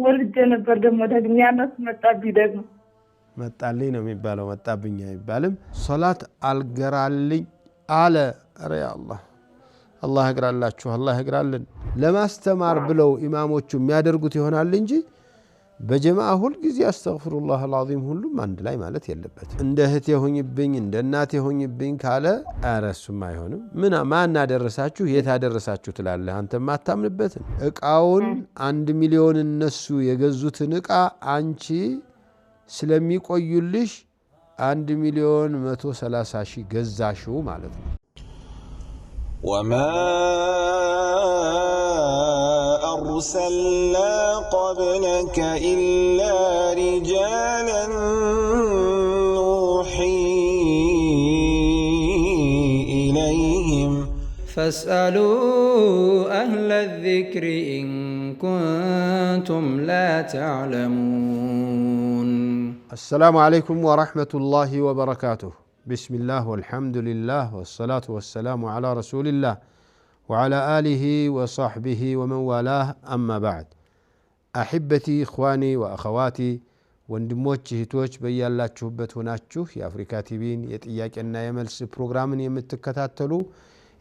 ወልጄ ነበር ደግሞ ያነስ መጣብኝ ደግሞ መጣልኝ ነው የሚባለው መጣብኝ አይባልም ሶላት አልገራልኝ አለ አረ ያ አላህ ይግራላችሁ አላህ ይግራልን ለማስተማር ብለው ኢማሞቹ የሚያደርጉት ይሆናል እንጂ በጀማዓ ሁሉ ጊዜ አስተግፍሩላህ አልዓዚም ሁሉም አንድ ላይ ማለት የለበት እንደ እህቴ ሆኝብኝ እንደ እናቴ ሆኝብኝ ካለ አረሱም አይሆንም ምን ማን አደረሳችሁ የት አደረሳችሁ ትላለህ አንተ ማታምንበት እቃውን 1 ሚሊዮን እነሱ የገዙትን እቃ አንቺ ስለሚቆዩልሽ 1 ሚሊዮን 130 ሺህ ገዛሽው ማለት ነው وما أرسلنا قبلك إلا رجالا نوحي إليهم فاسألوا أهل الذكر إن كنتم لا تعلمون السلام عليكم ورحمة الله وبركاته بسم الله والحمد لله والصلاة والسلام على رسول الله وعلى آله وصحبه ومن والاه أما بعد أحبتي إخواني وأخواتي ወንድሞች እህቶች በያላችሁበት ሆናችሁ የአፍሪካ ቲቪን የጥያቄና የመልስ ፕሮግራምን የምትከታተሉ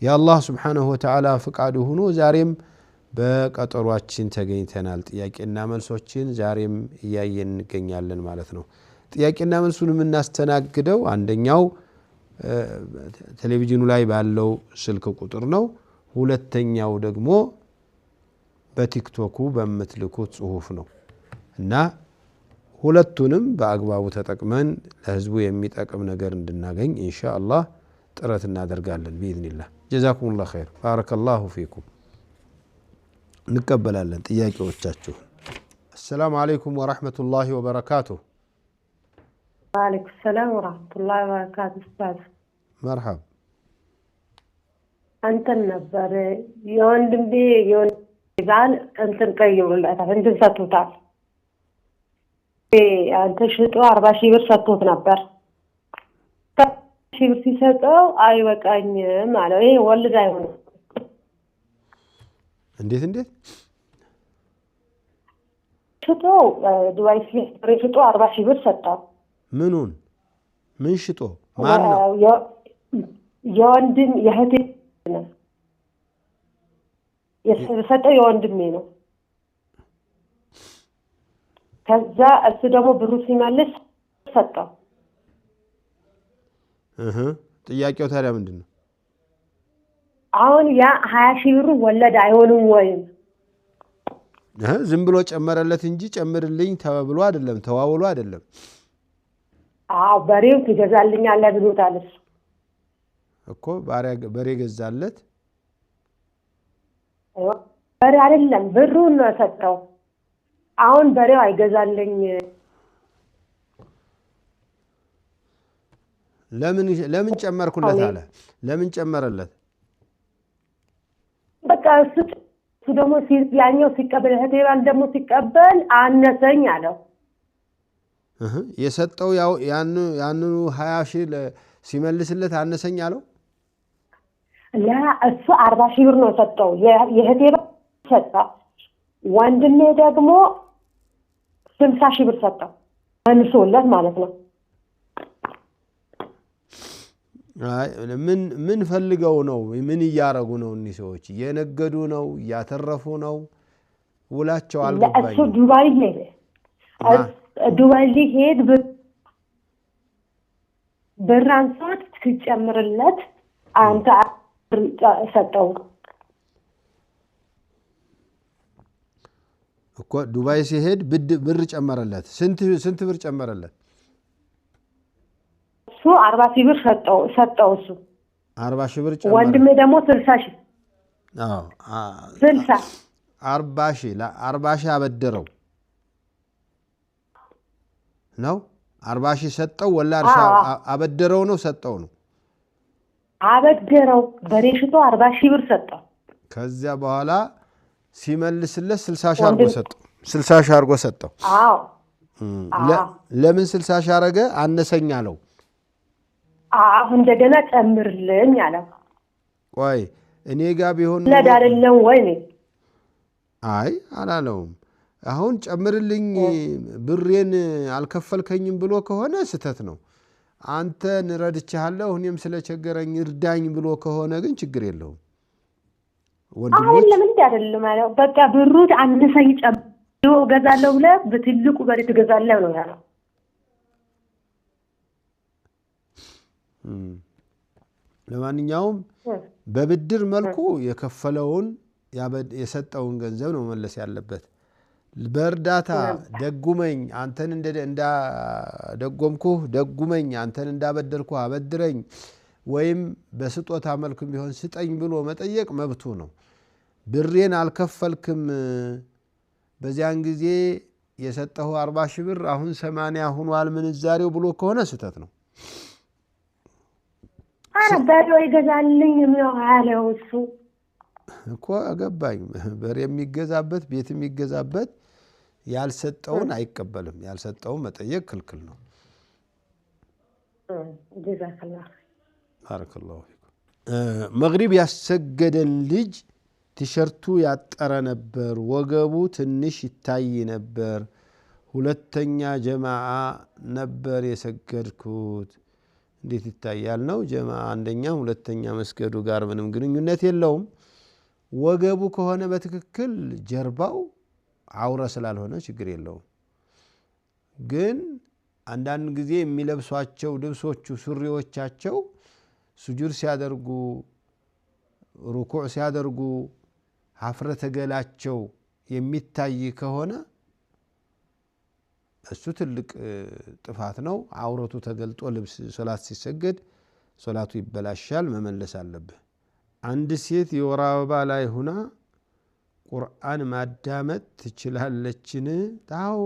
የአላህ Subhanahu Wa Ta'ala ፍቃዱ ሆኖ ዛሬም በቀጠሯችን ተገኝተናል ጥያቄና መልሶችን ዛሬም እያየን እንገኛለን ማለት ነው ጥያቄና መልሱን እናስተናግደው አንደኛው ቴሌቪዥኑ ላይ ባለው ስልክ ቁጥር ነው ሁለተኛው ደግሞ በቲክቶኩ በመትልኩት ጽሁፍ ነው እና ሁለቱንም በአግባቡ ተጠቅመን ለህዝቡ የሚጠቅም ነገር እንድናገኝ ኢንሻአላህ ጥረት እናደርጋለን باذنillah ጀዛኩሙላህ ኸይር ባረከላሁ ፊኩም እንቀበላለን ጥያቄዎቻችሁ السلام عليكم ورحمة الله وبركاته وعليكم السلام ورحمة الله وبركاته أستاذ مرحب أنت النبر يوندم بي يوندم أنت نقيم للأسف أنت ستوتال أنت شتو 4 شهور ستوت نبر شهور ستو أيوة كأني ماله إيه ولد أيوة እንዴት ሽጦ ዱባይ ሽጦ 40 ሺህ ብር ሰጣው ምኑን ምን ሽጦ ማን ነው የወንድም የእህቴ ነው የሰጠው የወንድሜ ነው ከዛ እሱ ደግሞ ብሩ ሲመልስ ሰጠው ጥያቄው ታዲያ ምንድነው አሁን ያ 20 ሺህ ብር ወለድ አይሆንም ወይ ዝም ብሎ ጨመረለት እንጂ ጨምርልኝ ተብሎ አይደለም ተዋውሎ አይደለም በሬው ትገዛልኛለህ ብሎታል እኮ በሬ ገዛለት በሬ አይደለም ብሩን ነው ሰጠው አሁን በሬው አይገዛልኝ ለምን ጨመርኩለት አለ ለምን ጨመረለት በቃ እሱ ደግሞ ያኛው ሲቀበል ሄደዋል ደግሞ ሲቀበል አነሰኝ አለው የሰጠው ያንኑ 20 ሺህ ሲመልስለት አነሰኝ አለው ላ እሱ 40 ሺህ ብር ነው ሰጠው የሄደው ሰጠው ወንድሜ ደግሞ 60 ሺህ ብር ሰጠው አንሶለት ማለት ነው ምን ፈልገው ነው ምን ያያረጉ ነው እነዚህ ሰዎች የነገዱ ነው ያተረፉ ነው ውላቸው አልገባኝ ለእሱ ዱባይ ሄደ ዱባይ ሊሄድ በራንሳት ትጨምርለት አንተ ሰጠው እኮ ዱባይ ሲሄድ ብር ጨመረለት ስንት ብር ጨመረለት እሱ 40 ሺህ ብር ሰጠው እሱ 40 ሺህ ብር ጨመረ ወንድሜ ደግሞ 60 ሺህ 60 40 ሺህ ለ40 ሺህ አበደረው ነው 40 ሺህ ሰጠው ወላ እርሻ አበደረው ነው ሰጠው ነው አበደረው በሬሽቶ 40 ሺህ ብር ሰጠው ከዚያ በኋላ ሲመልስለት 60 ሺህ አርጎ ሰጠው 60 ሺህ አርጎ ሰጠው አዎ ለምን 60 ሺህ አረገ አነሰኝ አለው አሁን እንደገና ጨምርልኝ አለው ቆይ እኔ ጋር ቢሆን ለዳርለም ወይ አይ አላለውም አሁን ጨምርልኝ ብሬን አልከፈልከኝም ብሎ ከሆነ ስተት ነው አንተ ንረድቻለሁ እኔም ስለቸገረኝ እርዳኝ ብሎ ከሆነ ግን ችግር የለውም ወንድሞች ለምን አይደለም ማለት በቃ ብሩ አንሰኝ ጨምሮ ገዛለሁ ብለ በትልቁ በሬ ትገዛለህ ነው ያለው ለማንኛውም በብድር መልኩ የከፈለውን የሰጠውን ገንዘብ ነው መለስ ያለበት በእርዳታ ደጉመኝ አንተን ደጎምኩህ ደጉመኝ አንተን እንዳበደርኩ አበድረኝ ወይም በስጦታ መልኩም ቢሆን ስጠኝ ብሎ መጠየቅ መብቱ ነው ብሬን አልከፈልክም በዚያን ጊዜ የሰጠው 40 ሺህ ብር አሁን 80 ሆኗል ምንዛሬው ብሎ ከሆነ ስተት ነው በሬው ይገዛልኝ ነው ያለው እሱ እኮ አገባኝ በሬ የሚገዛበት ቤት የሚገዛበት ያልሰጠውን አይቀበልም ያልሰጠውን መጠየቅ ክልክል ነው ጀዛከላህ ባረከላሁ ፊኩም መግሪብ ያሰገደን ልጅ ቲሸርቱ ያጠረ ነበር ወገቡ ትንሽ ይታይ ነበር ሁለተኛ ጀማዓ ነበር የሰገድኩት እንዴት ይታያል ነው ጀማዓ አንደኛ ሁለተኛ መስገዱ ጋር ምንም ግንኙነት የለውም ወገቡ ከሆነ በትክክል ጀርባው አውራ ስላልሆነ ችግር የለውም ግን አንዳንድ ጊዜ የሚለብሷቸው ልብሶቹ ሱሪዎቻቸው ሱጁድ ሲያደርጉ ሩኩዕ ሲያደርጉ ሀፍረተ ገላቸው የሚታይ ከሆነ እሱ ትልቅ ጥፋት ነው አውረቱ ተገልጦ ልብስ ሶላት ሲሰገድ ሶላቱ ይበላሻል መመለስ አለበት አንድ ሴት የወር አበባ ላይ ሆና ቁርአን ማዳመጥ ትችላለችን ታው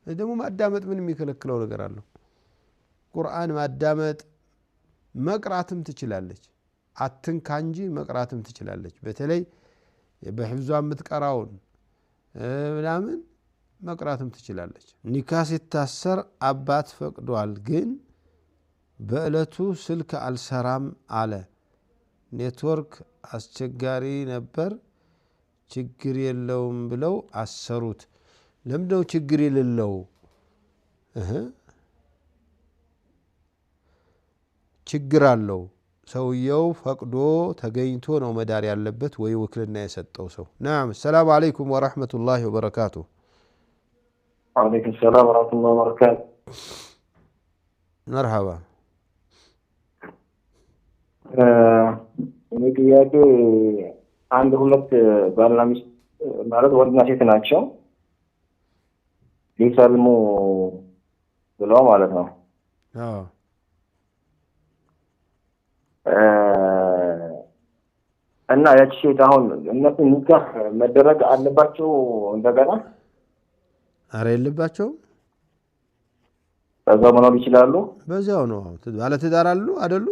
ደግሞ ማዳመጥ ምን የሚከለክለው ነገር አለው ቁርአን ማዳመጥ መቅራትም ትችላለች አትንካንጂ መቅራትም ትችላለች በተለይ በህፍዟ የምትቀራውን ምናምን መቅራትም ትችላለች ኒካህ ሲታሰር አባት ፈቅዷል ግን በእለቱ ስልክ አልሰራም አለ ኔትወርክ አስቸጋሪ ነበር ችግር የለውም ብለው አሰሩት ለምንድነው ችግር የሌለው ችግር አለው ሰውየው ፈቅዶ ተገኝቶ ነው መዳር ያለበት ወይ ወክልና የሰጠው ሰው نعم السلام عليكم ورحمة الله وبركاته وعليكم السلام ورحمة الله وبركاته مرحبا ጥያቄ አንድ ሁለት ባልና ሚስት ማለት ወንድና ሴት ናቸው ሊሰልሙ ብለው ማለት ነው እና ያቺ ሴት አሁን እነሱ ኒካህ መደረግ አለባቸው እንደገና አረ የለባቸው በዛው መኖር ይችላሉ በዛው ነው ባለ ትዳር አሉ አይደሉ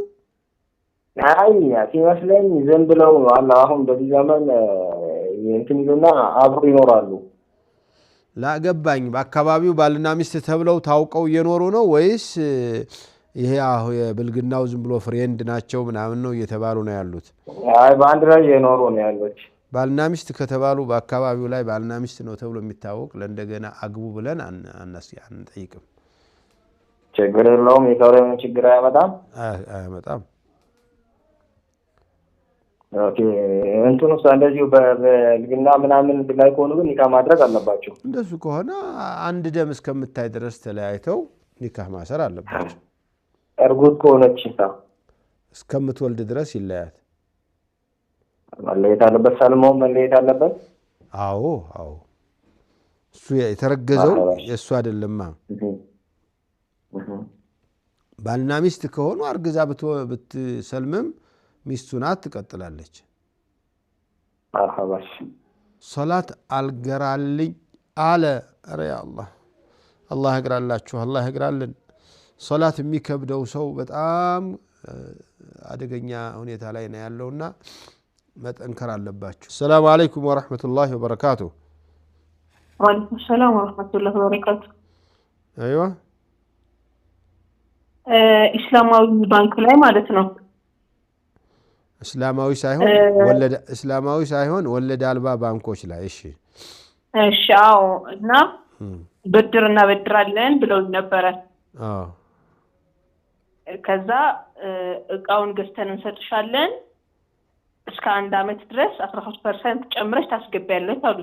አይ ሲመስለኝ ዝም ብለው አላ አሁን በዚህ ዘመን እንትን ይሉና አብሮ ይኖራሉ ላገባኝ በአካባቢው ባልና ሚስት ተብለው ታውቀው እየኖሩ ነው ወይስ ይሄ አሁ የብልግናው ዝም ብሎ ፍሬንድ ናቸው ምናምን ነው እየተባሉ ነው ያሉት አይ በአንድ ላይ እየኖሩ ነው ያሉት ባልና ሚስት ከተባሉ በአካባቢው ላይ ባልና ሚስት ነው ተብሎ የሚታወቅ ለእንደገና አግቡ ብለን አንጠይቅም ችግር የለውም የካውሬም ችግር አያመጣም ኦኬ እንትኑስ እንደዚሁ በልግና ምናምን ላይ ከሆኑ ግን ኒካህ ማድረግ አለባቸው እንደሱ ከሆነ አንድ ደም እስከምታይ ድረስ ተለያይተው ኒካህ ማሰር አለባቸው እርጉዝ ከሆነች እስከምትወልድ ድረስ ይለያት መለየት አለበት ሰልሞ መለየት አለበት አዎ እሱ የተረገዘው የሱ አይደለማ ባልና ሚስት ከሆኑ አርግዛ ብትሰልምም ሚስቱ ናት ትቀጥላለች አርሐባሽ ሶላት አልገራልኝ አለ አረ ያ አላህ ይግራላችሁ አላህ ይግራልን ሶላት የሚከብደው ሰው በጣም አደገኛ ሁኔታ ላይ ነው ያለውና መጠንከር አለባችሁ ሰላም አለይኩም ወራህመቱላሂ ወበረካቱ ወአለይኩም ሰላም ወራህመቱላሂ ወበረካቱ አይዋ ኢስላማዊ ባንክ ላይ ማለት ነው እስላማዊ ሳይሆን ወለድ አልባ ባንኮች ላይ እሺ እሺ አዎ እና ብድርና ብድራለን ብለው ነበረ ከዛ እቃውን ገዝተን እንሰጥሻለን እስከ 1 አመት ድረስ 13% ጨምረሽ ታስገቢያለሽ አሉ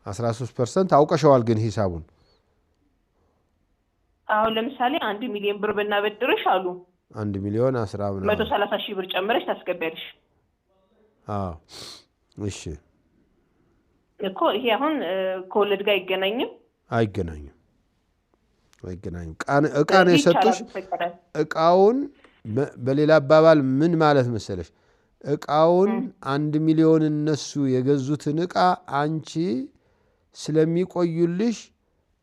13% አውቀሻዋል ግን ሂሳቡን አሁን ለምሳሌ 1 ሚሊዮን ብር ብናበድርሽ አሉ 1 ሚሊዮን 10 130 ሺህ ብር ጨምረሽ ታስገቢያለሽ እሺ እኮ ይሄ አሁን ከወለድ ጋር አይገናኝም እቃን የሰጡሽ እቃውን በሌላ አባባል ምን ማለት መሰለሽ እቃውን 1 ሚሊዮን እነሱ የገዙትን እቃ አንቺ ስለሚቆዩልሽ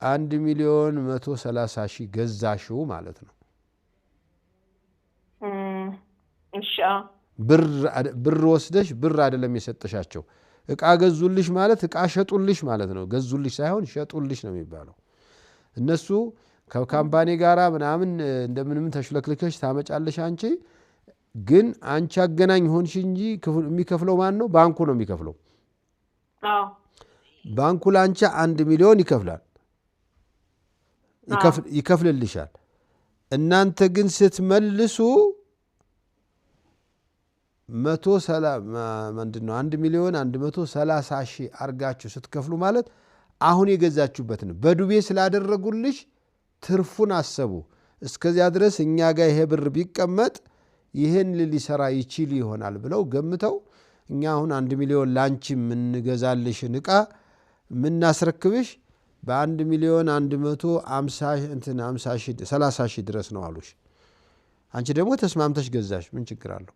1 ሚሊዮን 130 ሺህ ገዛሽው ማለት ነው እሺ ብር ወስደሽ ብር አይደለም የሰጠሻቸው እቃ ገዙልሽ ማለት እቃ ሸጡልሽ ማለት ነው ገዙልሽ ሳይሆን ሸጡልሽ ነው የሚባለው እነሱ ከካምፓኒ ጋራ ምናምን እንደምንም ተሽለክልከሽ ታመጫለሽ አንቺ ግን አንቺ አገናኝ ሆንሽ እንጂ የሚከፍለው ማን ነው ባንኩ ነው የሚከፍለው ባንኩ ላንቺ 1 ሚሊዮን ይከፍልልሻል እናንተ ግን ስትመልሱ 1 ሚሊዮን 130 ሺህ አርጋችሁ ስትከፍሉ ማለት አሁን የገዛችሁበት ነው በዱቤ ስላደረጉልሽ ትርፉን አሰቡ እስከዚያ ድረስ እኛ ጋር ይሄ ብር ቢቀመጥ ይሄን ሊሰራ ይችል ይሆናል ብለው ገምተው እኛ አሁን 1 ሚሊዮን ላንቺ ምንገዛልሽ ንቃ ምናስረክብሽ በ1 ሚሊዮን 150 ሺህ 30 ሺህ ድረስ ነው አሉሽ አንቺ ደግሞ ተስማምተሽ ገዛሽ ምን ችግር አለው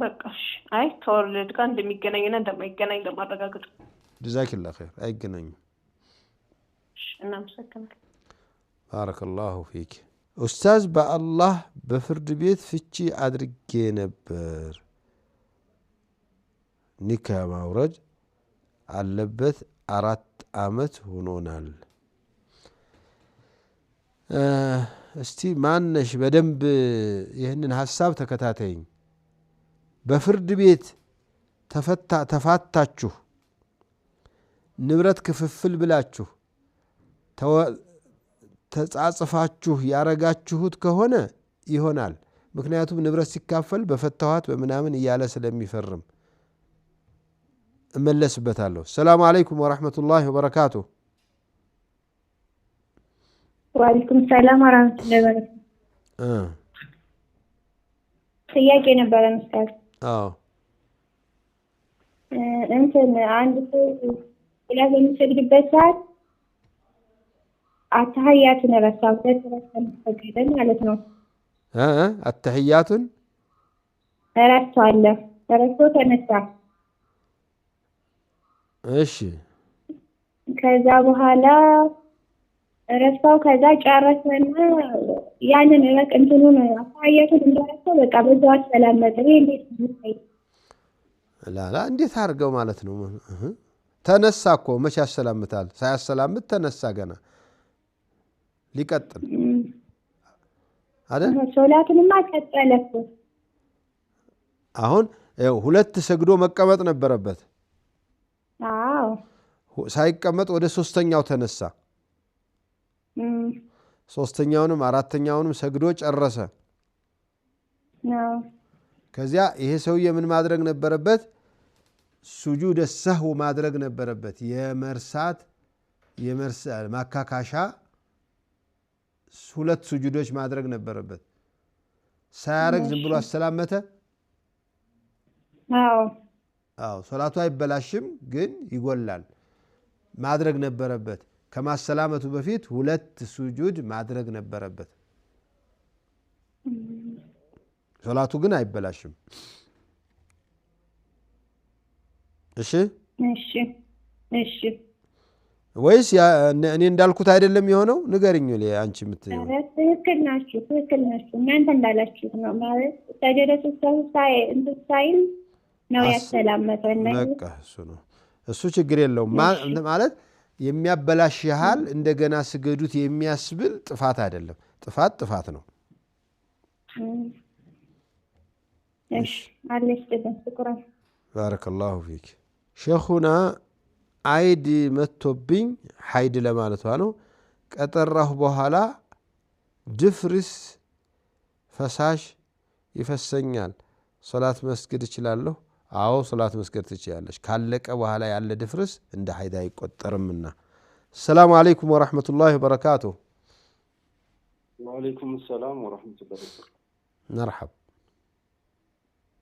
በቃሽ አይ ከወለድ ጋር እንደሚገናኝና እንደማይገናኝ ለማረጋገጥ ጀዛኪላህ ኸይር አይገናኝም እናመሰግናለን ባረከላሁ ፊክ ኡስታዝ በአላህ በፍርድ ቤት ፍቺ አድርጌ ነበር ኒካ ማውረድ አለበት 4 አመት ሆኖናል እስቲ ማንነሽ በደንብ ይህንን ሐሳብ ተከታተይኝ በፍርድ ቤት ተፋታችሁ ንብረት ክፍፍል ብላችሁ ተጻጽፋችሁ ያረጋችሁት ከሆነ ይሆናል ምክንያቱም ንብረት ሲካፈል በፈታዋት በመናምን እያለ ስለሚፈርም እመለስበታለሁ ሰላም አለይኩም ወራህመቱላሂ ወበረካቱ ወአለይኩም ሰላም ወራህመቱላሂ ወበረካቱ ጥያቄ ነበር መስጠት እንትን አንድ ሰው ሌላ በሚሰግድበት ሰዓት አተህያቱን ረሳው ተሰግደ ማለት ነው አተህያቱን ረስቶ ተነሳ እሺ ከዛ በኋላ ረስታው ከዛ ጨረሰና ያንን እንትኑን አተህያቱን እንደረሳው በቃ በዛው አሰላመተ እንዴት ነው ላላ እንዴት አርገው ማለት ነው ተነሳ እኮ መቼ ያሰላምታል ሳያሰላምት ተነሳ ገና ሊቀጥል አይደል ሶላቱንማ ቀጠለኩ አሁን 2 ሰግዶ መቀመጥ ነበረበት ሳይቀመጥ ወደ 3ኛው ተነሳ 3ኛውንም 4ኛውንም ሰግዶ ጨረሰ ከዚያ ይሄ ሰውዬ ምን ማድረግ ነበረበት ሱጁድ ሰህው ማድረግ ነበረበት የመርሳት ማካካሻ 2 ሱጁዶች ማድረግ ነበረበት ሳያረግ ዝም ብሎ አሰላመተ ሶላቱ አይበላሽም ግን ይጎላል ማድረግ ነበረበት ከማሰላመቱ በፊት 2 ሱጁድ ማድረግ ነበረበት ሶላቱ ግን አይበላሽም እሺ ወይስ እኔ እንዳልኩት አይደለም የሆነው ንገሪኝ አንቺ የምትይው ትክክል ናችሁ እናንተ እንዳላችሁት ነው ማለት ሰጀደቱ ሳይል ነው ያሰላመተው በቃ እሱ ችግር የለውም ማለት የሚያበላሽ ያህል እንደገና ስገዱት የሚያስብል ጥፋት አይደለም ጥፋት ነው እሺ አለሽ ተደስኩራን ባረከላሁ ፊክ ሸኹና አይድ መጥቶብኝ ሐይድ ለማለቷ ነው ቀጠራሁ በኋላ ድፍርስ ፈሳሽ ይፈሰኛል ሶላት መስገድ እችላለሁ አዎ ሶላት መስገድ ትችላለሽ ካለቀ በኋላ ያለ ድፍርስ እንደ ሐይድ አይቆጠርምና السلام عليكم ورحمة الله وبركاته وعليكم السلام ورحمة الله وبركاته مرحب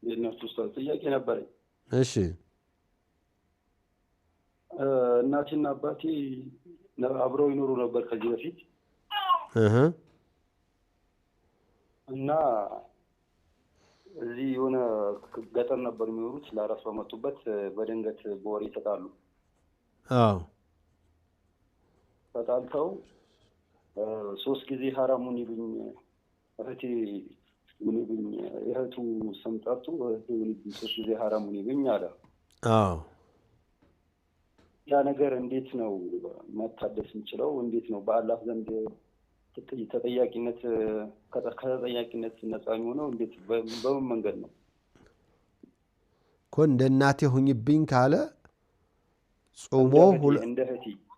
የእናቱ ኡስታዝ ጥያቄ ነበረኝ እሺ እናቴና አባቴ አብረው ይኖሩ ነበር ከዚህ በፊት እና እዚህ የሆነ ገጠር ነበር የሚኖሩት ለአራስ በመጡበት በድንገት በወሬ ተጣሉ አዎ ተጣልተው 3 ጊዜ ሐራሙን ይሉኝ እህቴ ይሉኝ እህቱ ሰምጣቱ እህቴ ይሉኝ 3 ጊዜ ሐራሙን ይሉኝ አለ አዎ ያ ነገር እንዴት ነው መታደስ እንችለው እንዴት ነው በአላህ ዘንድ ተጠያቂነት ከተጠያቂነት ነፃ ነው እንዴት በምን መንገድ ነው ኮን እንደናቴ ሁኝብኝ ካለ ጾሞ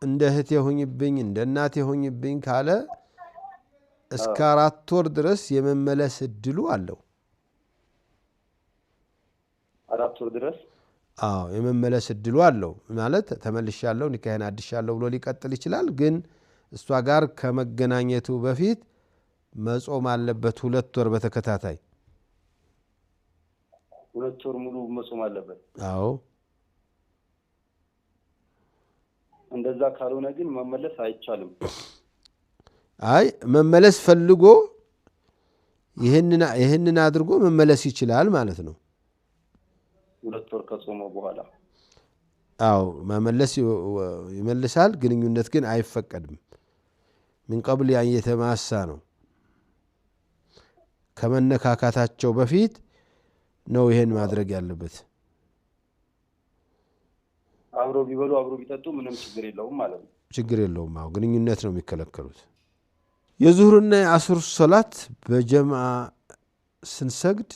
እንደ እህቴ ሁኝብኝ እንደናቴ ሁኝብኝ ካለ እስከ 4 ወር ድረስ የመመለስ እድሉ አለው 4 ወር ድረስ አዎ የመመለስ እድሉ አለው ማለት ተመልሻለሁ ንካህን አድሻለሁ ብሎ ሊቀጥል ይችላል ግን እሷ ጋር ከመገናኘቱ በፊት መጾም አለበት 2 ወር በተከታታይ 2 ወር ሙሉ መጾም አለበት አዎ እንደዛ ካልሆነ ግን መመለስ አይቻልም አይ መመለስ ፈልጎ ይሄንን አድርጎ መመለስ ይችላል ማለት ነው 2 ወር ከጾመ በኋላ አዎ መመለስ ይመልሳል ግንኙነት ግን አይፈቀድም من قبل أن يتماسا ነው ከመነካካታቸው በፊት ነው ይሄን ማድረግ ያለበት አብሮ ቢበሉ አብሮ ቢጠጡ ምንም ችግር የለውም ማለት ነው ችግር የለውም አዎ ግንኙነት ነው የሚከለከሉት የዙህርና የአስር ሶላት በጀማዓ ስንሰግድ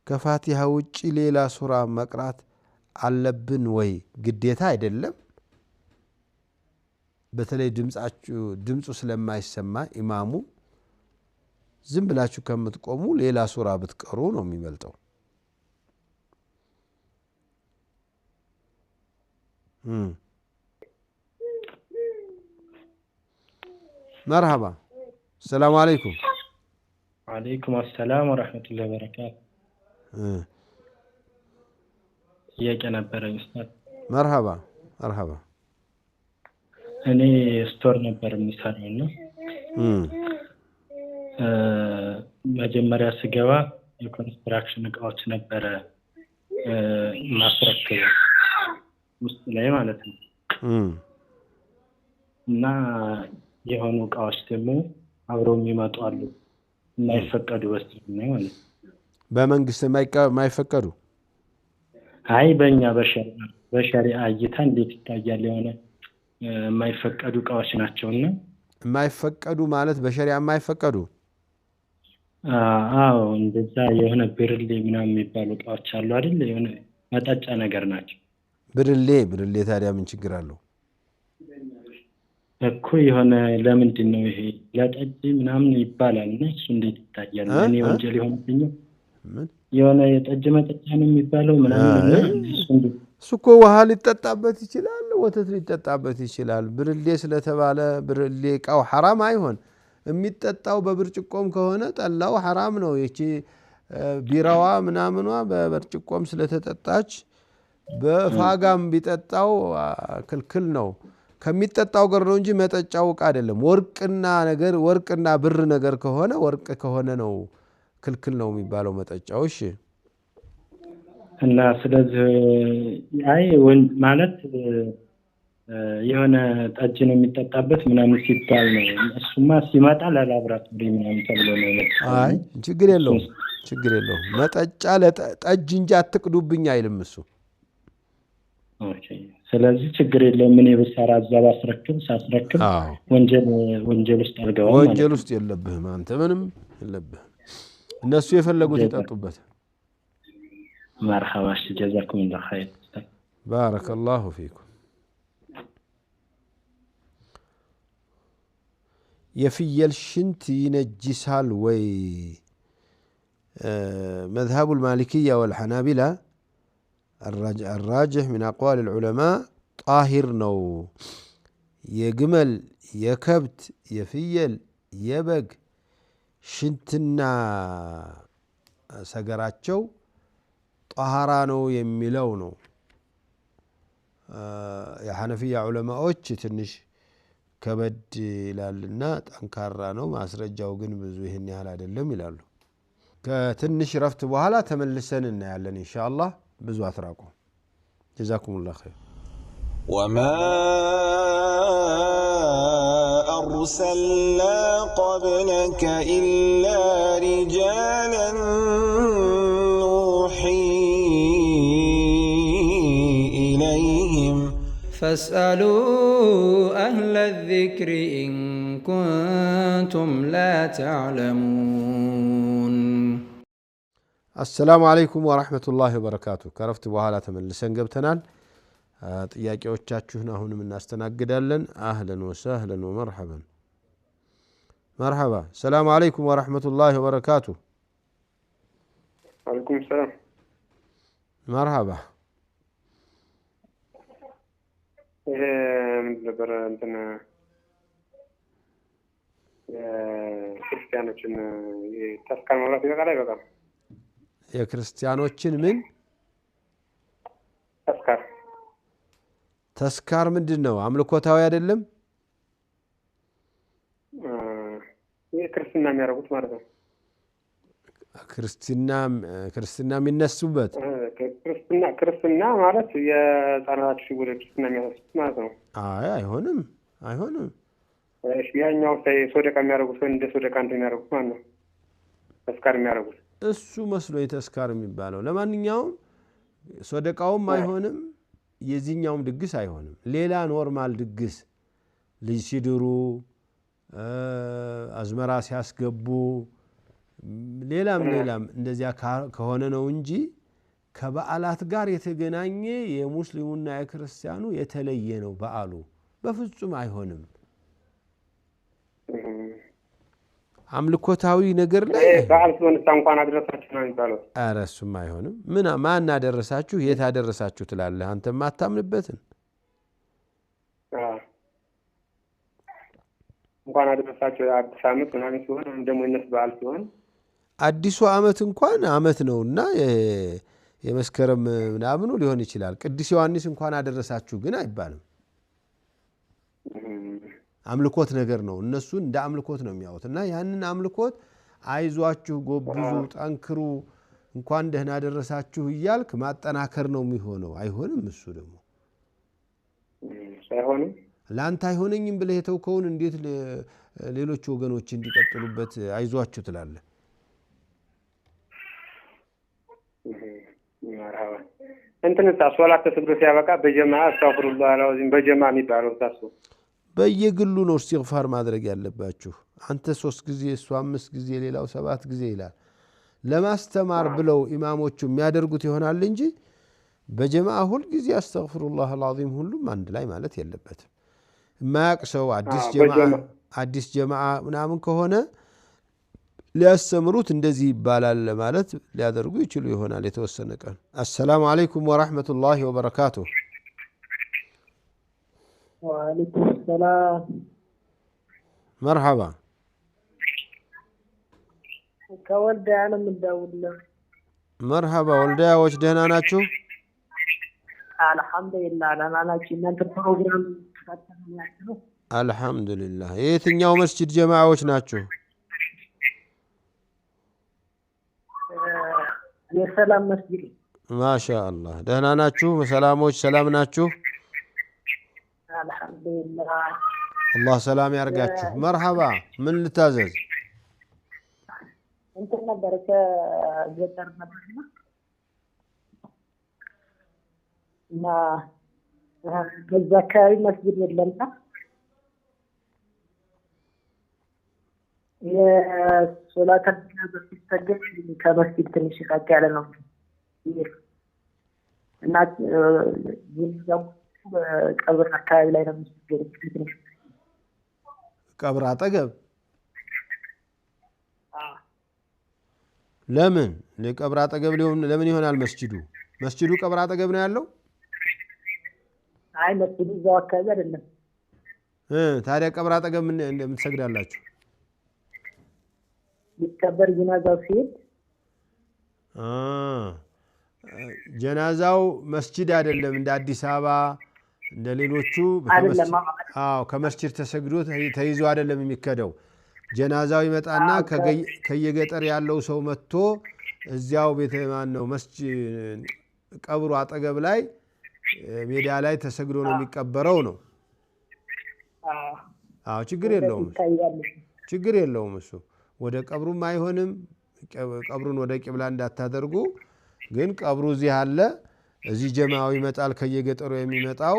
ከፋቲሃ ውጪ ሌላ ሱራ መቅራት አለብን ወይ ግዴታ አይደለም በተለይ ድምጹ ስለማይሰማ ኢማሙ ዝም ብላችሁ ከምትቆሙ ሌላ ሱራ ብትቀሩ ነው የሚመልጠው مرحبا السلام عليكم وعليكم السلام ورحمة الله وبركاته يا نبرة أستاذ مرحبا مرحبا أنا ستور نبر مسارنا مجمرة سجوا የኮንስትራክሽን እቃዎች ነበር ማስረከብ ውስጥ ላይ ማለት ነው እና የሆኑ እቃዎች ደግሞ አብረው የሚመጡ አሉ የማይፈቀዱ ወስደን ማለት በመንግስት የማይፈቀዱ አይ በእኛ በሸሪዓ እይታ እንዴት ይታያል የሆነ የማይፈቀዱ እቃዎች ናቸውና የማይፈቀዱ ማለት በሸሪዓ የማይፈቀዱ አዎ እንደዛ የሆነ ብርሌ ምናምን የሚባሉ እቃዎች አሉ አይደል የሆነ መጠጫ ነገር ናቸው ብርሌ ታዲያ ምን ችግር አለው እኮ የሆነ ለምንድን ነው ይሄ ለጠጅ ምናምን ይባላል እና እሱ እንዴት ይታያል እኔ ወንጀል ይሆንብኝ የሆነ የጠጅ መጠጫ ነው የሚባለው ምናምን እሱ እኮ ውሃ ሊጠጣበት ይችላል ወተት ሊጠጣበት ይችላል ብርሌ ስለተባለ ብርሌ እቃው ሐራም አይሆን የሚጠጣው በብርጭቆም ከሆነ ጠላው ሐራም ነው እቺ ቢራዋ ምናምኗ በብርጭቆም ስለተጠጣች በፋጋም ቢጠጣው ክልክል ነው ከሚጠጣው ጋር ነው እንጂ መጠጫው እቃ አይደለም ወርቅና ብር ነገር ከሆነ ወርቅ ከሆነ ነው ክልክል ነው የሚባለው መጠጫው እሺ እና ስለዚህ አይ ማለት የሆነ ጠጅ ነው የሚጠጣበት ምናምን ሲባል ነው እሱማ ሲመጣ ለላብራቶሪ ምናምን ተብሎ ነው አይ ችግር የለውም መጠጫ ለጠጅ እንጂ አትቅዱብኝ አይልም እሱ ኦኬ ስለዚህ ችግር የለውም ምን ይበሳራ አዛባ ሳስረክብ ወንጀል ውስጥ አልገባም ወንጀል ውስጥ የለብህም አንተ ምንም የለብህም እነሱ የፈለጉት ይጠጡበት مرحبا جزاكم الله خير. بارك الله فيكم. يفيل شنت ينجسال وي مذهب المالكية والحنابلة الراجح من أقوال العلماء طاهر نو يجمل يكبت يفيل يبق شنتنا سقراتشو طهرانو يميلونو يا حنفية علماء تنش كبد لالنا أنكارا نو ما أسرجاو جن بزوهن على دلهم يلالو كتنش رفت بوهلا تملسن يعلن إن شاء الله بزو أثراكم. جزاكم الله خير. وما أرسلنا قبلك إلا رجالا نوحي إليهم فاسألوا أهل الذكر إن كنتم لا تعلمون. السلام عليكم ورحمة الله وبركاته. كرفت بوهلا تملسن قبتنال ጥያቄዎቻችሁን አሁንም እናስተናግዳለን። አህለን ወሰህለን ወመርሐበን። መርሐባ። ሰላም አለይኩም ወራህመቱላሂ ወበረካቱ። ወአለይኩም ሰላም። መርሐባ። ምን ነበር እንትን የክርስቲያኖችን ተስካር መብላት ይበቃል አይበቃም? የክርስቲያኖችን ምን ተስካር ተስካር ምንድነው? አምልኮታዊ አይደለም? ክርስትና የሚያደርጉት ማለት ነው። ክርስትና የሚነሱበት ክርስትና ማለት የህፃናት ወደ ክርስትና የሚያስቡት ማለት ነው። አይሆንም። እሺ ያኛው ሶደቃ የሚያደርጉት እንደ ሶደቃ የሚያደርጉት ማለት ነው ተስካር የሚያደርጉት እሱ መስሎኝ ተስካር የሚባለው። ለማንኛውም ሶደቃውም አይሆንም የዚህኛውም ድግስ አይሆንም። ሌላ ኖርማል ድግስ ልጅ ሲድሩ አዝመራ ሲያስገቡ ሌላም እንደዚያ ከሆነ ነው እንጂ ከበዓላት ጋር የተገናኘ የሙስሊሙና የክርስቲያኑ የተለየ ነው በዓሉ። በፍጹም አይሆንም። አምልኮታዊ ነገር ላይ በዓል ስለሆነ እንኳን አደረሳችሁ ነው የሚባለው። ኧረ እሱም አይሆንም። ማን አደረሳችሁ የት አደረሳችሁ ትላለህ አንተ ማታምንበትን። እንኳን አደረሳችሁ አዲስ ዓመት ምናምን ሲሆን ደግሞ እነሱ በዓል ሲሆን አዲሱ ዓመት እንኳን ዓመት ነውና የመስከረም ምናምኑ ሊሆን ይችላል። ቅዱስ ዮሐንስ እንኳን አደረሳችሁ ግን አይባልም። አምልኮት ነገር ነው። እነሱ እንደ አምልኮት ነው የሚያዩትና ያንን አምልኮት አይዟችሁ ጎብዙ ጠንክሩ እንኳን ደህና አደረሳችሁ እያልክ ማጠናከር ነው የሚሆነው። አይሆንም። እሱ ደግሞ ሳይሆንም ላንተ አይሆነኝም ብለህ የተውከውን እንዴት ሌሎች ወገኖች እንዲቀጥሉበት አይዟችሁ ትላለህ? እንትን ሶላት ተሰግዶ ሲያበቃ በጀማዓ አስተግፍሩላህ አላዚም በጀማዓ የሚባለው ታሱ በየግሉ ነው ኢስቲግፋር ማድረግ ያለባችሁ። አንተ 3 ጊዜ እሱ 5 ጊዜ ሌላው 7 ጊዜ ይላል። ለማስተማር ብለው ኢማሞቹ የሚያደርጉት ይሆናል እንጂ በጀማዓ ሁሉ ጊዜ አስተግፍሩላህ አልዓዚም ሁሉም አንድ ላይ ማለት የለበትም። የማያውቅ ሰው አዲስ ጀማዓ ምናምን ከሆነ ሊያስተምሩት እንደዚህ ይባላል ማለት ሊያደርጉ ይችሉ ይሆናል የተወሰነ ቀን። አሰላሙ አለይኩም ወራህመቱላሂ ወበረካቱሁ። وعليكم السلام. مرحبا. كولد أنا من دولة. مرحبا ولدي وش دهنا ناتشو؟ الحمد لله أنا كنا البروجرام. الحمد لله. يتنياو مسجد جماعة وش ناتشو؟ የሰላም መስጊድ። ማሻአላህ ደህና ናችሁ? ሰላሞች ሰላም ናችሁ? አልሐምዱሊላህ። አላህ ሰላም ያርጋችሁ። መርሐባ ምን ልታዘዝ? እንትን ነበር ከገጠር ነበርና እና በዛ አካባቢ መስጊድ የለምና የሶላት በፊት ተገኝ ከመስጊድ ትንሽ ራቅ ያለ ነው። እና ቀብር አካባቢ ላይ ነው የሚገኙት። ቀብር አጠገብ ለምን ለቀብር አጠገብ ሊሆን ለምን ይሆናል? መስጂዱ ቀብር አጠገብ ነው ያለው? አይ መስጂዱ እዛው አካባቢ አይደለም። ታዲያ ቀብር አጠገብ ምን እንደምትሰግዳላችሁ? ይከበር ጀናዛው ሲሄድ ጀናዛው መስጂድ አይደለም እንደ አዲስ አበባ እንደ ሌሎቹ ከመስጂድ ተሰግዶ ተይዞ አይደለም የሚከደው። ጀናዛው ይመጣና ከየገጠር ያለው ሰው መጥቶ እዚያው ቤተ ማን ነው መስጂድ ቀብሩ አጠገብ ላይ ሜዳ ላይ ተሰግዶ ነው የሚቀበረው ነው። ችግር የለውም እሱ ወደ ቀብሩም አይሆንም። ቀብሩን ወደ ቂብላ እንዳታደርጉ። ግን ቀብሩ እዚህ አለ። እዚህ ጀማው ይመጣል ከየገጠሩ የሚመጣው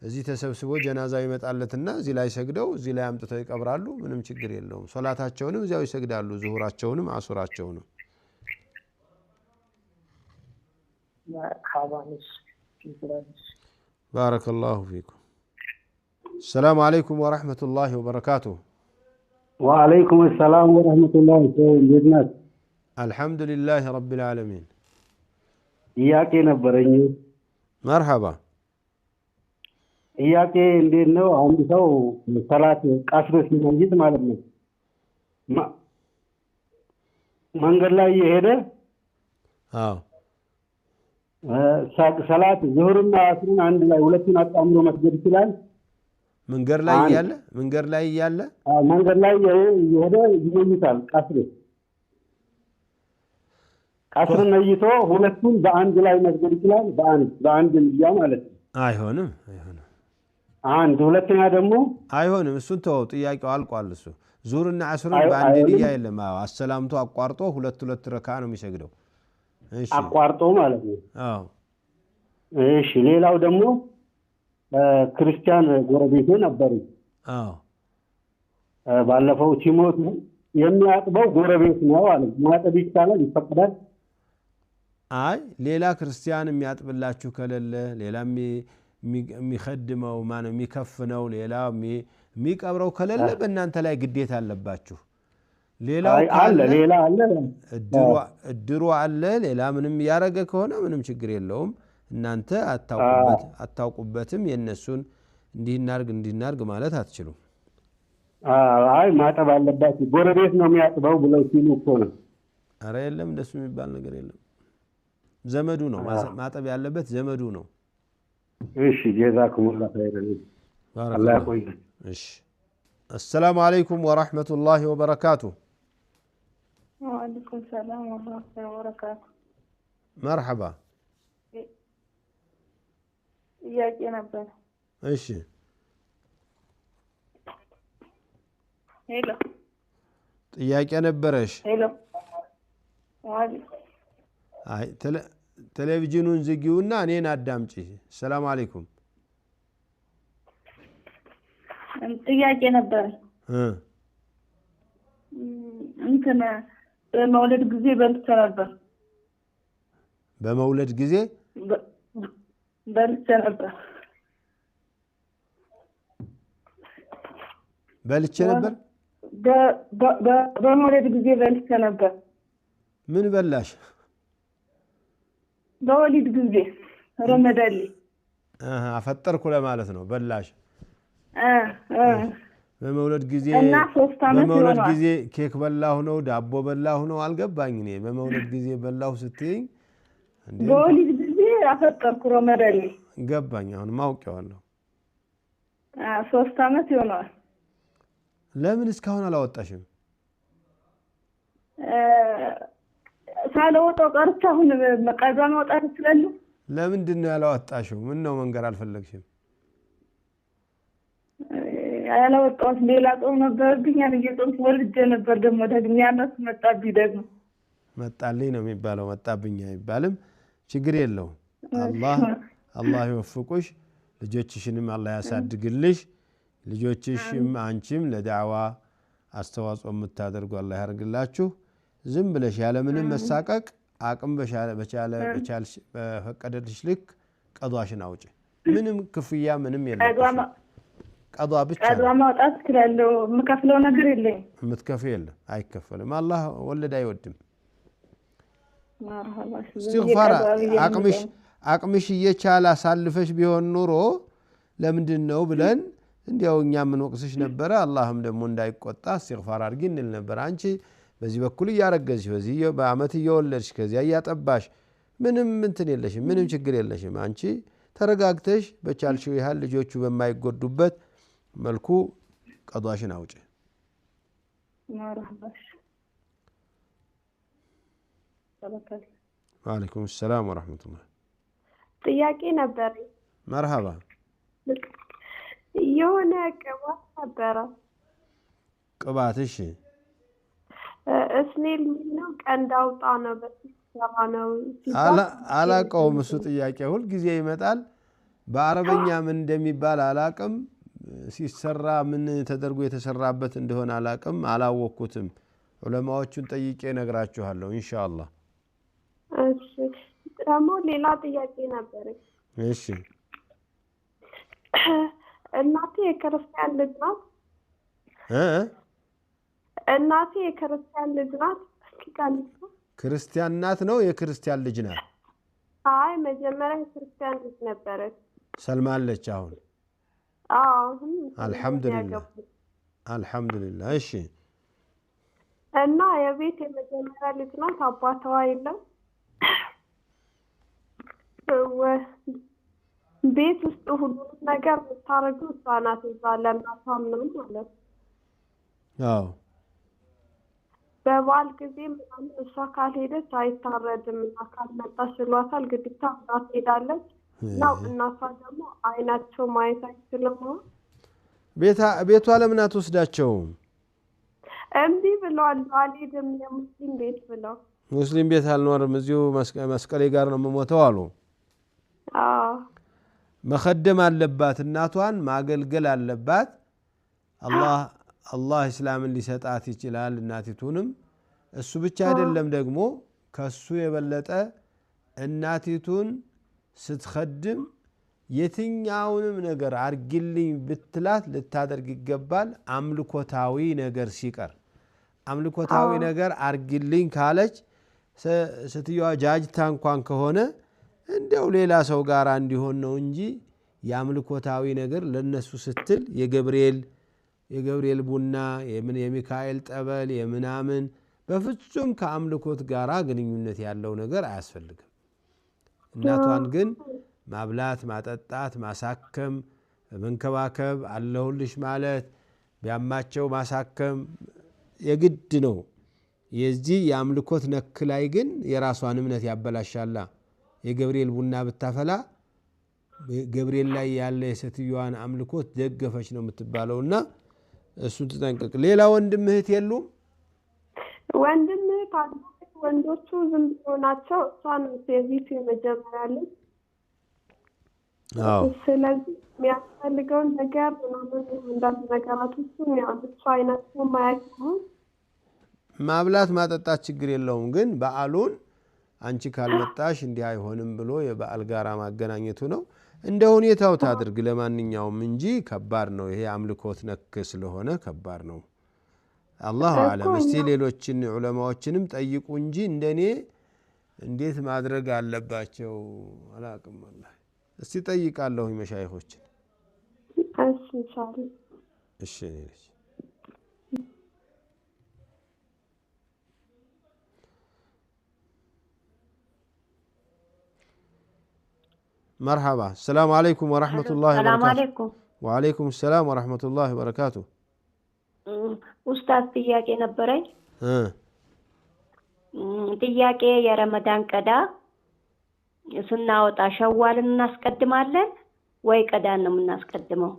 እዚህ ተሰብስቦ ጀናዛው ይመጣለትና እዚህ ላይ ሰግደው እዚህ ላይ አምጥተው ይቀብራሉ። ምንም ችግር የለውም። ሶላታቸውንም እዚያው ይሰግዳሉ። ዙሁራቸውንም አሱራቸውንም። ባረከላሁ ፊኩም። السلام عليكم ورحمة الله وبركاته. وعليكم السلام ورحمة الله وبركاته. الحمد لله رب العالمين. إياك نبرني. مرحبا. إياك إنه عم سو صلاة قصر المسجد مالنا. منقل لا يهده. صلاة ظهرنا عصرنا عند لا ولكن أمر مسجد فلان. መንገድ ላይ እያለ መንገድ ላይ የሄደ ይይታል። ቀስር ነይቶ ሁለቱን በአንድ ላይ መስገድ ይችላል። በአንድ ልያ ማለት ነው። አይሆንም። አንድ ሁለተኛ ደግሞ አይሆንም። እሱን ተወው፣ ጥያቄው አልቋል። እሱ ዙርና አስሩን በአንድ ልያ የለም። አሰላምቶ አቋርጦ ሁለት ረካ ነው የሚሰግደው። እሺ፣ አቋርጦ ማለት ነው። እሺ፣ ሌላው ደግሞ ክርስቲያን ጎረቤቴ ነበሩ። ባለፈው ሲሞቱ የሚያጥበው ጎረቤት ነው አለ። ማጠብ ይቻላል? ይፈቀዳል? አይ ሌላ ክርስቲያን የሚያጥብላችሁ ከሌለ ሌላ የሚخدመው ማነው የሚከፍነው ሌላ የሚቀብረው ከሌለ በእናንተ ላይ ግዴታ አለባችሁ። ሌላው አለ ሌላ አለ እድሩ አለ። ሌላ ምንም ያረገ ከሆነ ምንም ችግር የለውም። እናንተ አታውቁበትም። የነሱን እንዲናርግ ማለት አትችሉም። አይ ማጠብ አለባችሁ ጎረቤት ነው የሚያጥበው ብለው ሲሉ እኮ ነው። ኧረ የለም እንደሱ የሚባል ነገር የለም። ዘመዱ ነው ማጠብ ያለበት ዘመዱ ነው። እሺ ጀዛኩሙላህ ኸይረን። አላህ ያቆይ። እሺ السلام عليكم ورحمة الله وبركاته. وعليكم السلام ورحمة الله وبركاته. مرحبا. ጥያቄ ነበር። እሺ ሄሎ ጥያቄ ነበረሽ? ሄሎ ዋሊ አይ ቴሌቪዥኑን ዝጊውና እኔን አዳምጪ። ሰላም አለይኩም። ጥያቄ ነበር። እንትን በመውለድ ጊዜ በልቼ ነበር። በመውለድ ጊዜ በልቼ ነበር። በመውለድ ጊዜ በልቼ ነበር። ምን በላሽ? በወሊድ ጊዜ ረመዳን ላይ አፈጠርኩ ለማለት ነው። በላሽ በመውለድ ጊዜ እና 3 አመት በመውለድ ጊዜ ኬክ በላሁ ነው ዳቦ በላሁ ነው አልገባኝ። እኔ በመውለድ ጊዜ በላሁ ስትይ እንዴ? በወሊድ ጊዜ አፈጠርኩ ረመዳን ላይ ገባኝ። አሁን ማውቀዋለሁ። 3 አመት ይሆናል። ለምን እስካሁን አላወጣሽም? ሳላወጣው ቀርቼ አሁን መቃዛ ማውጣት ይችላል። ለምንድን ነው ያላወጣሽው? ምን ነው መንገር አልፈለግሽም? ያላወጣሁት ሌላ ጾም ነበርብኝ። ያን እየጾምኩ ወልጄ ነበር። ደግሞ ያነስ መጣብኝ። ደግሞ መጣልኝ ነው የሚባለው። መጣብኝ አይባልም። ችግር የለውም። አላህ ይወፍቁሽ። ልጆችሽንም አላህ ያሳድግልሽ። ልጆችሽም አንቺም ለዳዕዋ አስተዋጽኦ የምታደርጉ አላህ ያርግላችሁ። ዝም ብለሽ ያለ ምንም መሳቀቅ አቅም በፈቀደልሽ ልክ ቀዷሽን አውጪ ምንም ክፍያ ምንም የለም ቀዷ ብቻ ቀዷ ማውጣት ትችላለህ የምከፍለው ነገር የለም የምትከፍል የለም አይከፈልም አላህ ወለድ አይወድም መርሐባ استغفار አቅምሽ እየቻለ አሳልፈሽ ቢሆን ኑሮ ለምንድነው ብለን እንዲያው እኛ ምን ወቅስሽ ነበር አላህም ደግሞ እንዳይቆጣ استغفار አድርጊ እንል ነበር አንቺ በዚህ በኩል ያረገዝሽ በዚህ በአመት እየወለድሽ ከዚያ ያጠባሽ ምንም እንትን የለሽም ምንም ችግር የለሽም አንቺ ተረጋግተሽ በቻልሽው ያህል ልጆቹ በማይጎዱበት መልኩ ቀዷሽን አውጪ መርሐባ ተበከል ወአለይኩም ሰላም ወራህመቱላህ ጥያቄ ነበር መርሐባ የሆነ ቅባት ነበረ ቅባት እሺ እስኔል ነው ቀንዳውጣ ነው በሲሰራ ነው አላቀውም እሱ ጥያቄ ሁሉ ጊዜ ይመጣል በአረበኛ ምን እንደሚባል አላቅም ሲሰራ ምን ተደርጎ የተሰራበት እንደሆነ አላቅም አላወኩትም ዑለማዎቹን ጠይቄ ነግራችኋለሁ ኢንሻአላህ እሺ ደግሞ ሌላ ጥያቄ ነበር እሺ እናቴ የክርስቲያን ልጅ ናት እናቴ የክርስቲያን ልጅ ናት ክርስቲያን ናት ነው የክርስቲያን ልጅ ናት አይ መጀመሪያ የክርስቲያን ልጅ ነበረች ሰልማለች አሁን አሁን አልহামዱሊላህ እሺ እና የቤት የመጀመሪያ ልጅ ናት አባቷ የለም ቤት ውስጥ ሁሉ ነገር ታረጋው ሳናት ዛለናታም ነው ማለት አዎ በባል ጊዜ ምናምን እሷ ካልሄደች አይታረድም አካል መጣ ስለዋታል ግዴታ እናት ሄዳለች ነው እናቷ ደግሞ አይናቸው ማየት አይችልም ቤቷ ለምን አትወስዳቸው እምቢ ብለዋል አልሄድም የሙስሊም ቤት ብለው ሙስሊም ቤት አልኖርም እዚሁ መስቀሌ ጋር ነው የምሞተው አሉ መخدም አለባት እናቷን ማገልገል አለባት አላህ እስላምን ሊሰጣት ይችላል እናቲቱንም እሱ ብቻ አይደለም ደግሞ ከሱ የበለጠ እናቲቱን ስትخدም የትኛውንም ነገር አርግልኝ ብትላት ልታደርግ ይገባል አምልኮታዊ ነገር ሲቀር አምልኮታዊ ነገር አርግልኝ ካለች ስትየዋ ጃጅታ እንኳን ከሆነ እንደው ሌላ ሰው ጋር እንዲሆን ነው እንጂ ያምልኮታዊ ነገር ለነሱ ስትል የገብርኤል ቡና የሚካኤል ጠበል የምናምን በፍጹም ከአምልኮት ጋራ ግንኙነት ያለው ነገር አያስፈልግም እናቷን ግን ማብላት ማጠጣት ማሳከም መንከባከብ አለሁልሽ ማለት ቢያማቸው ማሳከም የግድ ነው የዚህ ያምልኮት ነክ ላይ ግን የራሷን እምነት ያበላሻላ የገብርኤል ቡና ብታፈላ ገብርኤል ላይ ያለ የሰትዩዋን አምልኮት ደገፈች ነው የምትባለውና እሱን ተጠንቀቅ ሌላ ወንድም እህት የሉም ወንድም ወንዶቹ ዝም ብለው ናቸው እሷን ሴቪስ የመጀመሪያ ልጅ ስለዚህ የሚያስፈልገውን ነገር ምናምን እንዳንድ ነገራቶቹ እሱ አይናቸው ማያውቅ ማብላት ማጠጣት ችግር የለውም ግን በዓሉን አንቺ ካልመጣሽ እንዲህ አይሆንም ብሎ የበዓል ጋራ ማገናኘቱ ነው እንደ ሁኔታው ታድርግ ለማንኛውም እንጂ ከባድ ነው ይሄ አምልኮት ነክ ስለሆነ ከባድ ነው አላሁ አለም እስቲ ሌሎችን ዑለማዎችንም ጠይቁ እንጂ እንደኔ እንዴት ማድረግ አለባቸው አላቅም والله እስቲ ጠይቃለሁ መሻይኾችን እሺ ኢንሻአላህ እሺ مرحبا السلام عليكم ورحمة الله وبركاته السلام عليكم وعليكم السلام ورحمة الله وبركاته ኡስታዝ ጥያቄ ነበረኝ ጥያቄ የረመዳን ቀዳ ስናወጣ ሸዋልን እናስቀድማለን ወይ ቀዳን ነው የምናስቀድመው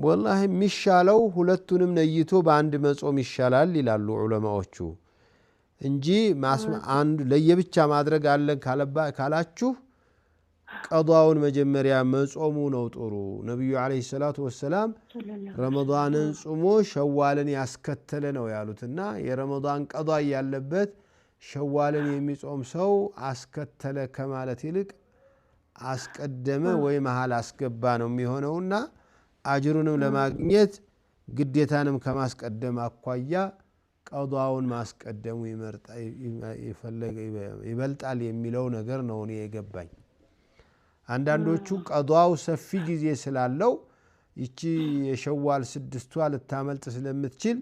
والله የሚሻለው ሁለቱንም ነይቶ በአንድ መጾም ይሻላል ይላሉ ዑለማዎቹ እንጂ አንድ ለየብቻ ማድረግ አለ ካላችሁ ቀዷውን መጀመሪያ መጾሙ ነው ጥሩ ነብዩ አለይሂ ሰላቱ ወሰለም ረመዳንን ጾሞ ሸዋልን ያስከተለ ነው ያሉትና የረመዳን ቀዷ ያለበት ሸዋልን የሚጾም ሰው አስከተለ ከማለት ይልቅ አስቀደመ ወይ መሃል አስገባ ነው የሚሆነውና አጅሩንም ለማግኘት ግዴታንም ከማስቀደም አኳያ ቀዷውን ማስቀደሙ ይበልጣል የሚለው ነገር ነው እኔ የገባኝ። አንዳንዶቹ ቀዷው ሰፊ ጊዜ ስላለው ይቺ የሸዋል ስድስቷ ልታመልጥ ስለምትችል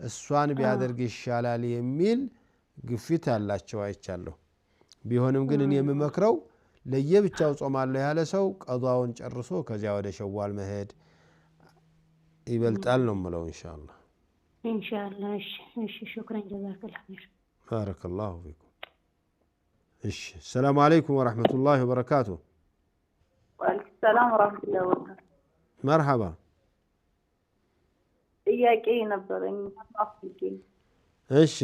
እሷን ቢያደርግ ይሻላል የሚል ግፊት አላቸው አይቻለሁ። ቢሆንም ግን እኔ የምመክረው ለየብቻው ጾማለሁ ያለ ሰው ቀዷውን ጨርሶ ከዚያ ወደ ሸዋል መሄድ ይበልጣል ነው የምለው ኢንሻአላህ። ኢንሻአላህ። እሺ ሹክራን ጀዛከላህ ኸይር። ባረከላሁ ፊኩም። እሺ ሰላም አለይኩም ወራህመቱላሂ ወበረካቱሁ። ወአለይኩም ሰላም ወራህመቱላሂ ወበረካቱሁ። መርሐባ። ጥያቄ ነበረኝ አፍልቄ። እሺ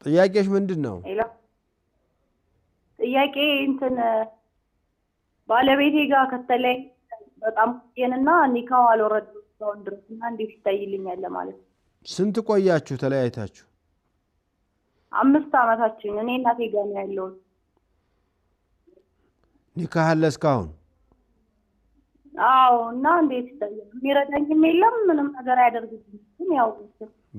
ጥያቄሽ ምንድነው? ጥያቄ እንትን ባለቤቴ ጋር ከተለይ በጣም ቆየንና ኒካው አልወረደም እስካሁን ድረስ እና እንዴት ይታይልኛል ማለት ነው። ስንት ቆያችሁ ተለያይታችሁ? 5 ዓመታችን። እኔ እናቴ ጋር ነው ያለሁት። ኒካህ አለ እስካሁን? አዎ። እና እንዴት ይታያል? የሚረዳኝም የለም ምንም ነገር አያደርግልኝም። ያው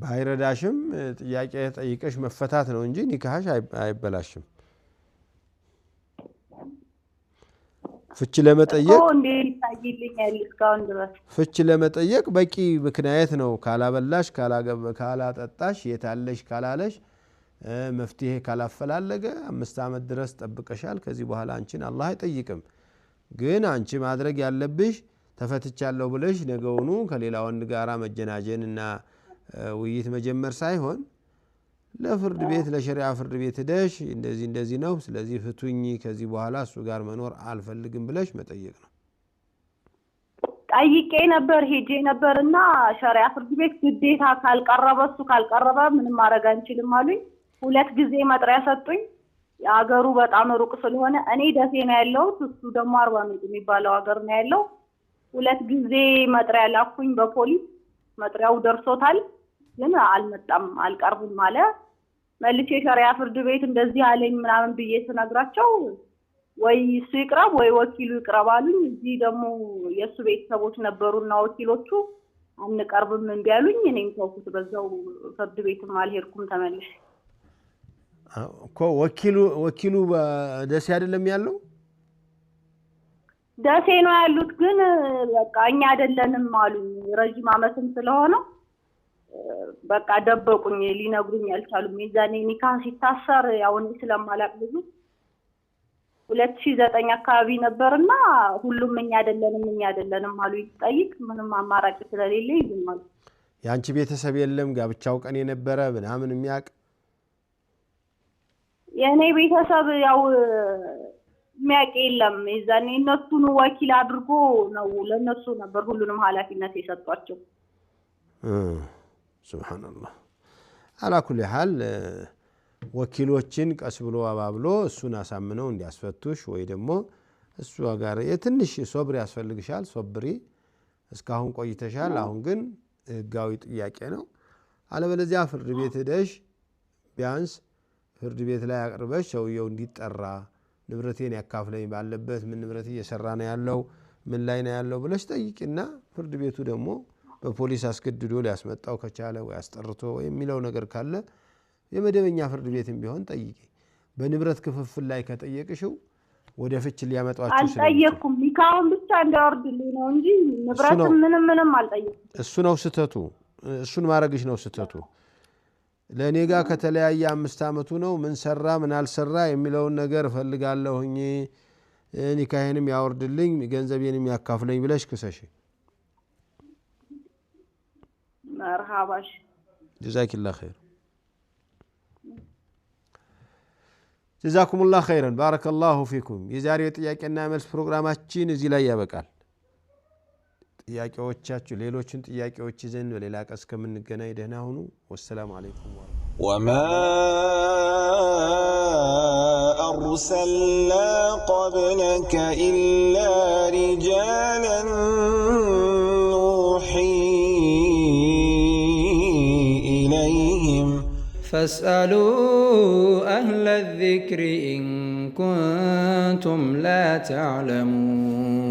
ባይረዳሽም ጥያቄ ጠይቀሽ መፈታት ነው እንጂ ኒካህሽ አይበላሽም። ፍች ለመጠየቅ እንዴት ይታይልኛል እስካሁን ድረስ? ፍች ለመጠየቅ በቂ ምክንያት ነው። ካላበላሽ ካላጠጣሽ የታለሽ ካላለሽ መፍትሄ ካላፈላለገ 5 ዓመት ድረስ ጠብቀሻል። ከዚህ በኋላ አንቺን አላህ አይጠይቅም። ግን አንቺ ማድረግ ያለብሽ ተፈትቻለሁ ብለሽ ነገውኑ ከሌላ ወንድ ጋራ መጀናጀንና ውይይት መጀመር ሳይሆን ለፍርድ ቤት ለሸሪዓ ፍርድ ቤት ሄደሽ እንደዚህ ነው ስለዚህ ፍቱኝ ከዚህ በኋላ እሱ ጋር መኖር አልፈልግም ብለሽ መጠየቅ ነው። ጠይቄ ነበር ሄጄ ነበርና ሸሪዓ ፍርድ ቤት ግዴታ ካልቀረበ እሱ ካልቀረበ ምንም ማድረግ አንችልም አሉኝ። 2 ጊዜ መጥሪያ ሰጡኝ። የሀገሩ በጣም ሩቅ ስለሆነ እኔ ደሴ ነው ያለሁት እሱ ደግሞ አርባ ምንጭ የሚባለው ሀገር ነው ያለው። 2 ጊዜ መጥሪያ ላኩኝ በፖሊስ። መጥሪያው ደርሶታል ግን አልመጣም አልቀርብም አለ። መልሼ ሸሪዓ ፍርድ ቤት እንደዚህ አለኝ ምናምን ብዬ ስነግራቸው ወይ እሱ ይቅረብ ወይ ወኪሉ ይቅረብ አሉኝ። እዚህ ደግሞ የእሱ ቤተሰቦች ነበሩና ወኪሎቹ አንቀርብም እንቢ አሉኝ። እኔም ተውኩት በዛው ፍርድ ቤትም አልሄድኩም ተመልሼ። እኮ ወኪሉ ደሴ አይደለም ያለው? ደሴ ነው ያሉት ግን በቃ እኛ አይደለንም አሉኝ። ረጅም ዓመትም ስለሆነ በቃ ደበቁኝ ሊነግሩኝ አልቻሉም። የዛኔ ኒካህ ሲታሰር ያው እኔ ስለማላቅ ብዙ 2009 አካባቢ ነበርና ሁሉም እኛ አይደለንም አሉኝ። ጠይቅ ምንም አማራጭ ስለሌለ ይዝማል። ያንቺ ቤተሰብ የለም ጋብቻው ቀን የነበረ ምናምን የሚያቅ? የኔ ቤተሰብ ያው የሚያቅ የለም። የዛኔ እነሱን ወኪል አድርጎ ነው ለነሱ ነበር ሁሉንም ኃላፊነት የሰጧቸው። ሱብሃንአላህ። አላ ኩሊ ሐል ወኪሎችን ቀስ ብሎ አባብሎ እሱን አሳምነው እንዲያስፈቱሽ ወይ ደግሞ እሱ ጋር የትንሽ ሶብር ያስፈልግሻል። ሶብሪ እስካሁን ቆይተሻል። አሁን ግን ህጋዊ ጥያቄ ነው። አለበለዚያ ፍርድ ቤት ሄደሽ ቢያንስ ፍርድ ቤት ላይ አቅርበሽ ሰውየው እንዲጠራ ንብረቴን ያካፍለኝ ባለበት ምን ንብረት እየሰራ ነው ያለው ምን ላይ ነው ያለው ብለሽ ጠይቂና ፍርድ ቤቱ ደግሞ በፖሊስ አስገድዶ ሊያስመጣው ከቻለ ወይ አስጠርቶ ወይ የሚለው ነገር ካለ የመደበኛ ፍርድ ቤትም ቢሆን ጠይቂ። በንብረት ክፍፍል ላይ ከጠየቅሽው ወደ ፍች ሊያመጣቸው አልጠየቅኩም። ኒካውን ብቻ እንዲያወርድልኝ ነው እንጂ ንብረት ምንም አልጠየቅኩም። እሱ ነው ስተቱ። እሱን ማድረግሽ ነው ስተቱ። ለኔ ጋር ከተለያየ 5 ዓመቱ ነው ምን ሰራ ምን አልሰራ የሚለውን ነገር ፈልጋለሁኝ ኒካሄንም ያወርድልኝ ገንዘቤንም ያካፍለኝ ብለሽ ክሰሽ። መርሃባሽ ጀዛኪላህ ኸይር ጀዛኩሙላህ ኸይረን ባረከላሁ ፊኩም። የዛሬው ጥያቄና መልስ ፕሮግራማችን እዚህ ላይ ያበቃል። ጥያቄዎቻችሁ ሌሎችን ጥያቄዎች ይዘን በሌላ ቀን እስከምንገናኝ ደህና ሁኑ። ወሰላሙ አለይኩም وما أرسلنا قبلك إلا رجالا نوحي إليهم فاسألوا أهل الذكر إن كنتم لا تعلمون